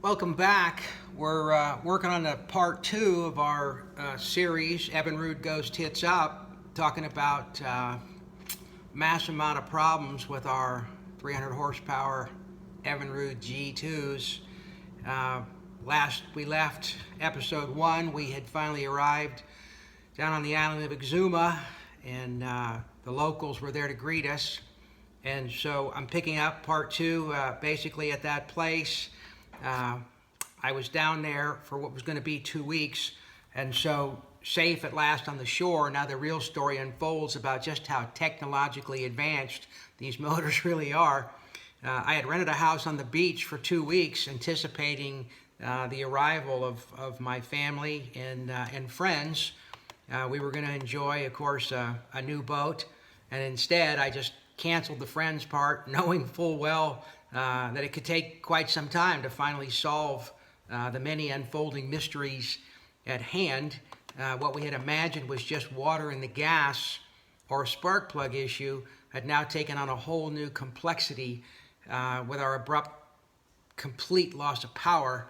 Welcome back. We're working on the part 2 of our series, Evinrude Goes Tits Up, talking about mass amount of problems with our 300 horsepower Evinrude G2s. Last we left episode 1, we had finally arrived down on the island of Exuma, and the locals were there to greet us. And so I'm picking up part 2 basically at that place. I was down there for what was going to be 2 weeks, and so safe at last on the shore. Now the real story unfolds about just how technologically advanced these motors really are. I had rented a house on the beach for 2 weeks, anticipating the arrival of my family and friends. We were going to enjoy, of course, a new boat, and instead I just canceled the friends part, knowing full well that it could take quite some time to finally solve the many unfolding mysteries at hand. What we had imagined was just water in the gas or a spark plug issue had now taken on a whole new complexity with our abrupt, complete loss of power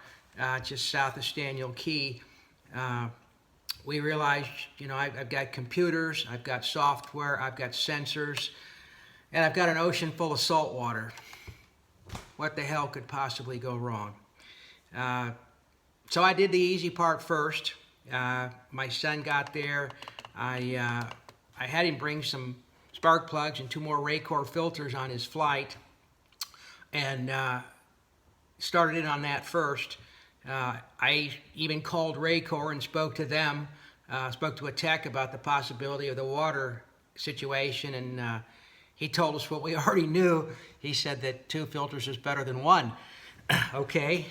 just south of Staniel Key. We realized, I've got computers, I've got software, I've got sensors, and I've got an ocean full of salt water. What the hell could possibly go wrong? So I did the easy part first. My son got there. I had him bring some spark plugs and 2 more Raycor filters on his flight, and started in on that first. I even called Raycor and spoke to them, spoke to a tech about the possibility of the water situation, and he told us what we already knew. He said that 2 filters is better than 1. Okay,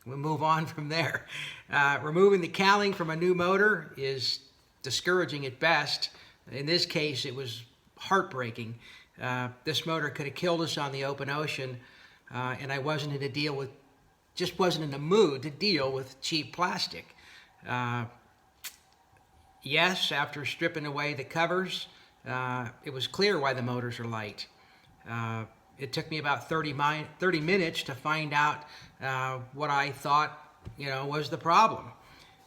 we'll move on from there. Removing the cowling from a new motor is discouraging at best. In this case, it was heartbreaking. This motor could have killed us on the open ocean, and I wasn't in the mood to deal with cheap plastic. Yes, after stripping away the covers, it was clear why the motors are light. It took me about 30 minutes to find out what I thought, was the problem.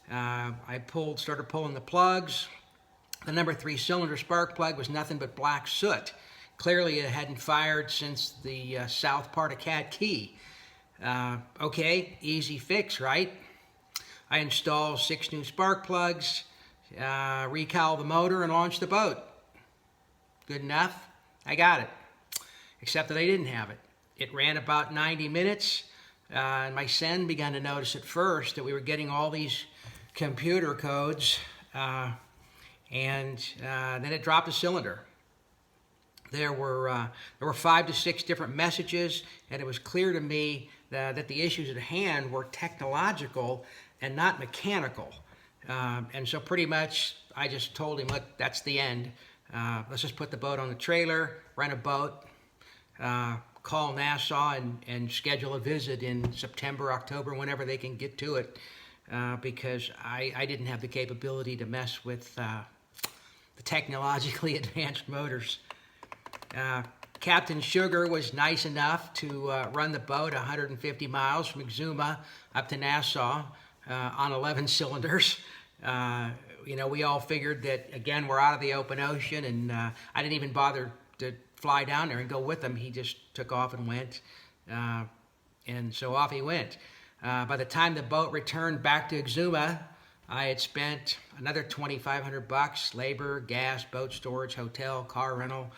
I started pulling the plugs. The number 3 cylinder spark plug was nothing but black soot. Clearly, it hadn't fired since the south part of Cat Key. Okay, easy fix, right? I installed 6 new spark plugs, recowled the motor, and launched the boat. Good enough? I got it. Except that I didn't have it. It ran about 90 minutes, and my son began to notice at first that we were getting all these computer codes, and then it dropped a cylinder. There were 5 to 6 different messages, and it was clear to me that the issues at hand were technological and not mechanical. And so pretty much I just told him, look, that's the end. Let's just put the boat on the trailer, rent a boat, call Nassau and schedule a visit in September, October, whenever they can get to it, because I didn't have the capability to mess with the technologically advanced motors. Captain Sugar was nice enough to run the boat 150 miles from Exuma up to Nassau on 11 cylinders. We all figured that, again, we're out of the open ocean, and I didn't even bother to fly down there and go with him. He just took off and went, and so off he went. By the time the boat returned back to Exuma, I had spent another $2,500, labor, gas, boat storage, hotel, car rental.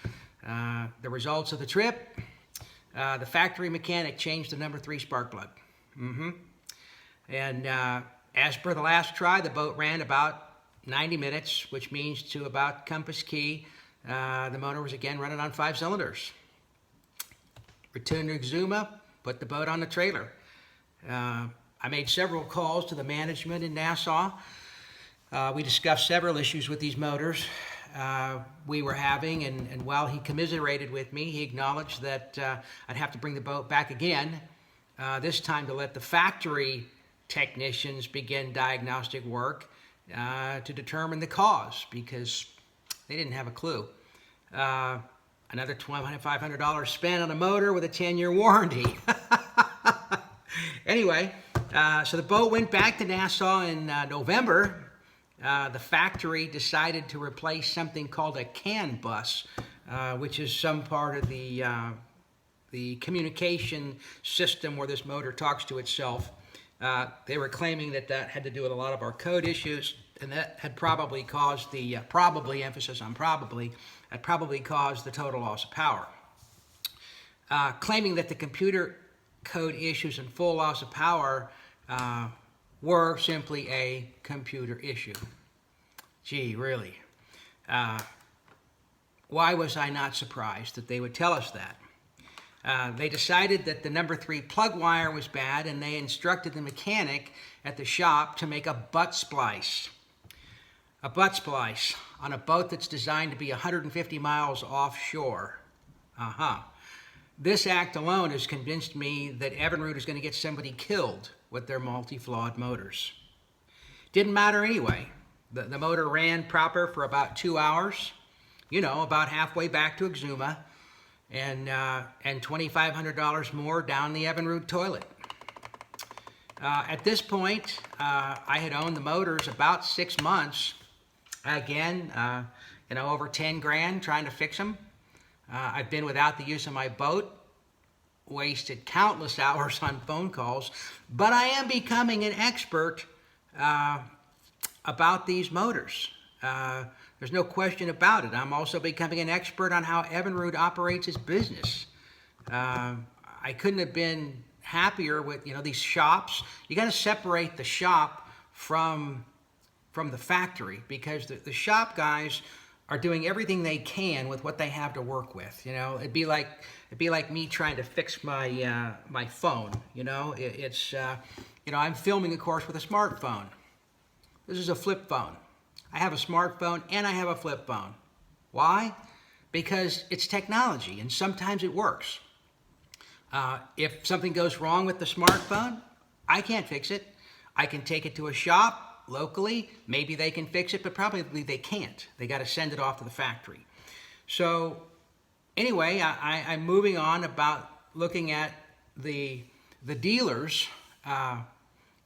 The results of the trip, the factory mechanic changed the number 3 spark plug. And as per the last try, the boat ran about 90 minutes, which means to about Compass Key, the motor was again running on 5 cylinders. Returned to Exuma, put the boat on the trailer. I made several calls to the management in Nassau. We discussed several issues with these motors we were having, and while he commiserated with me, he acknowledged that I'd have to bring the boat back again, this time to let the factory technicians begin diagnostic work to determine the cause, because they didn't have a clue. Another $2,500 spent on a motor with a 10-year warranty. anyway, so the boat went back to Nassau in November. The factory decided to replace something called a CAN bus, which is some part of the communication system where this motor talks to itself. They were claiming that that had to do with a lot of our code issues, and that had probably caused the, probably, emphasis on probably, had probably caused the total loss of power. Claiming that the computer code issues and full loss of power were simply a computer issue. Gee, really? Why was I not surprised that they would tell us that? They decided that the number 3 plug wire was bad, and they instructed the mechanic at the shop to make a butt splice. A butt splice on a boat that's designed to be 150 miles offshore. This act alone has convinced me that Evinrude is going to get somebody killed with their multi-flawed motors. Didn't matter anyway. The motor ran proper for about 2 hours, you know, about halfway back to Exuma, and $2,500 more down the Evinrude toilet. At this point, I had owned the motors about 6 months. Again, you know, over 10 grand trying to fix them. I've been without the use of my boat, wasted countless hours on phone calls, but I am becoming an expert about these motors. There's no question about it. I'm also becoming an expert on how Evinrude operates its business. I couldn't have been happier with, you know, these shops. You got to separate the shop from the factory, because the shop guys are doing everything they can with what they have to work with. You know, it'd be like me trying to fix my my phone. You know, you know, I'm filming, of course, with a smartphone. This is a flip phone. I have a smartphone and I have a flip phone. Why? Because it's technology, and sometimes it works. If something goes wrong with the smartphone, I can't fix it. I can take it to a shop locally. Maybe they can fix it, but probably they can't. They got to send it off to the factory. So anyway, I'm moving on about looking at the dealers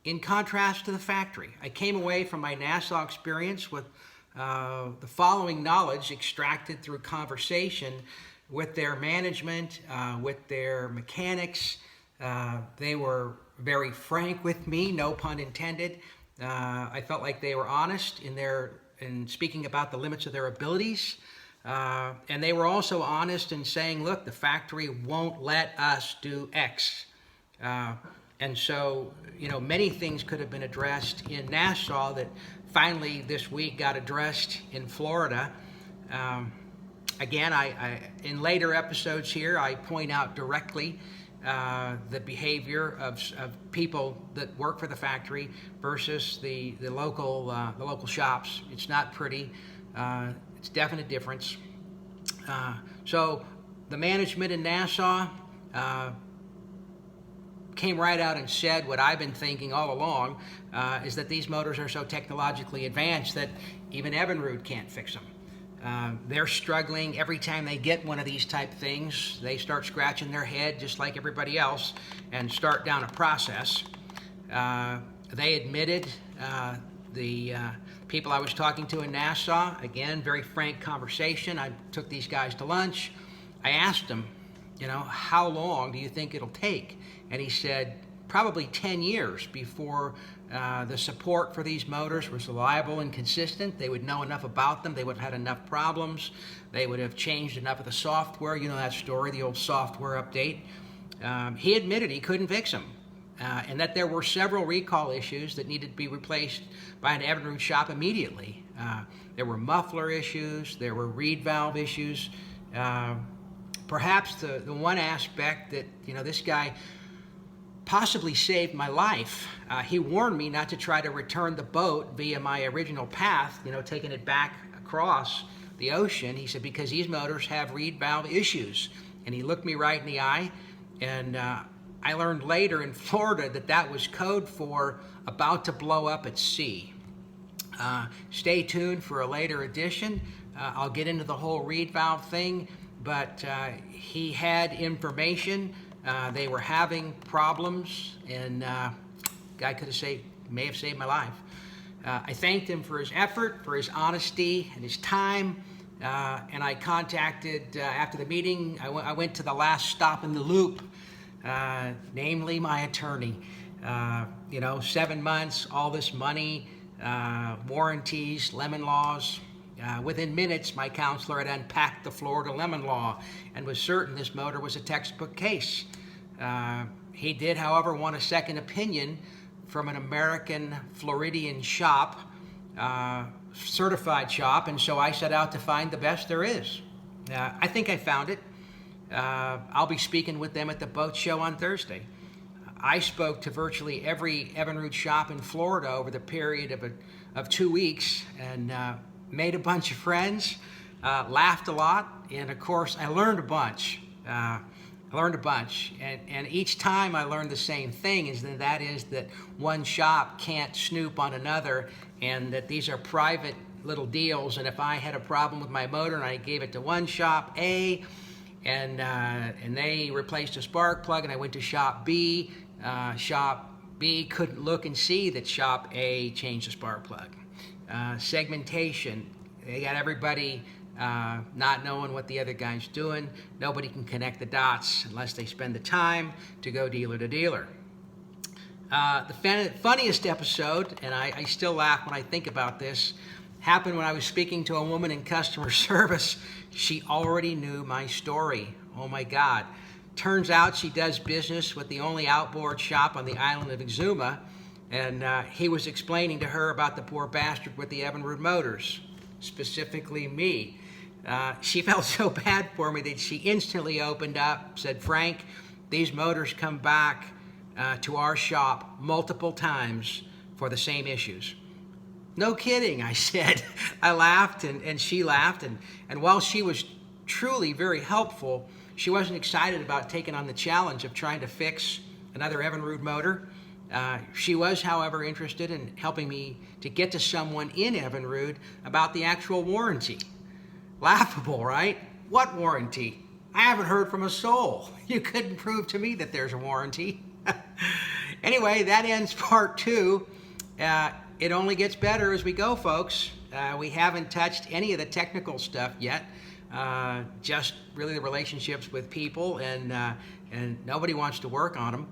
in contrast to the factory. I came away from my Nassau experience with the following knowledge extracted through conversation with their management, with their mechanics. They were very frank with me, no pun intended. I felt like they were honest in speaking about the limits of their abilities. And they were also honest in saying, look, the factory won't let us do X. And so, you know, many things could have been addressed in Nassau that finally this week got addressed in Florida. Again, I in later episodes here, I point out directly the behavior of people that work for the factory versus the local shops. It's not pretty. It's a definite difference. So the management in Nassau came right out and said what I've been thinking all along, is that these motors are so technologically advanced that even Evinrude can't fix them. They're struggling every time they get one of these type things. They start scratching their head just like everybody else and start down a process. They admitted, the people I was talking to in Nassau, again, very frank conversation. I took these guys to lunch. I asked them, you know, how long do you think it'll take? And he said, probably 10 years before the support for these motors was reliable and consistent. They would know enough about them. They would have had enough problems. They would have changed enough of the software. You know that story, the old software update. He admitted he couldn't fix them, and that there were several recall issues that needed to be replaced by an Evinrude shop immediately. There were muffler issues. There were reed valve issues. Perhaps the one aspect that, you know, this guy possibly saved my life. He warned me not to try to return the boat via my original path, you know, taking it back across the ocean. He said, because these motors have reed valve issues. And he looked me right in the eye, and I learned later in Florida that that was code for about to blow up at sea. Stay tuned for a later edition. I'll get into the whole reed valve thing, but he had information They were having problems, and guy may have saved my life. I thanked him for his effort, for his honesty, and his time. And I contacted, after the meeting, I went to the last stop in the loop, namely my attorney. 7 months, all this money, warranties, lemon laws. Within minutes, my counselor had unpacked the Florida lemon law and was certain this motor was a textbook case. He did, however, want a second opinion from an American Floridian shop, certified shop, and so I set out to find the best there is. I think I found it. I'll be speaking with them at the boat show on Thursday. I spoke to virtually every Evinrude shop in Florida over the period of 2 weeks, and made a bunch of friends, laughed a lot, and of course I learned a bunch. And each time I learned the same thing, that is that one shop can't snoop on another, and that these are private little deals. And if I had a problem with my motor and I gave it to one shop A, and they replaced a spark plug, and I went to shop B couldn't look and see that shop A changed the spark plug. Segmentation, they got everybody not knowing what the other guy's doing. Nobody can connect the dots unless they spend the time to go dealer to dealer. The funniest episode, and I still laugh when I think about this, happened when I was speaking to a woman in customer service. She already knew my story. Oh my God. Turns out she does business with the only outboard shop on the island of Exuma, and he was explaining to her about the poor bastard with the Evinrude motors, specifically me. She felt so bad for me that she instantly opened up, said, "Frank, these motors come back to our shop multiple times for the same issues." "No kidding," I said. I laughed, and she laughed, and while she was truly very helpful, she wasn't excited about taking on the challenge of trying to fix another Evinrude motor. She was, however, interested in helping me to get to someone in Evinrude about the actual warranty. Laughable, right? What warranty? I haven't heard from a soul. You couldn't prove to me that there's a warranty. Anyway, that ends part 2. It only gets better as we go, folks. We haven't touched any of the technical stuff yet. Just really the relationships with people, and nobody wants to work on them.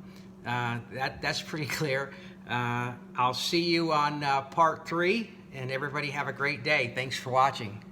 That's pretty clear. I'll see you on part 3, and everybody have a great day. Thanks for watching.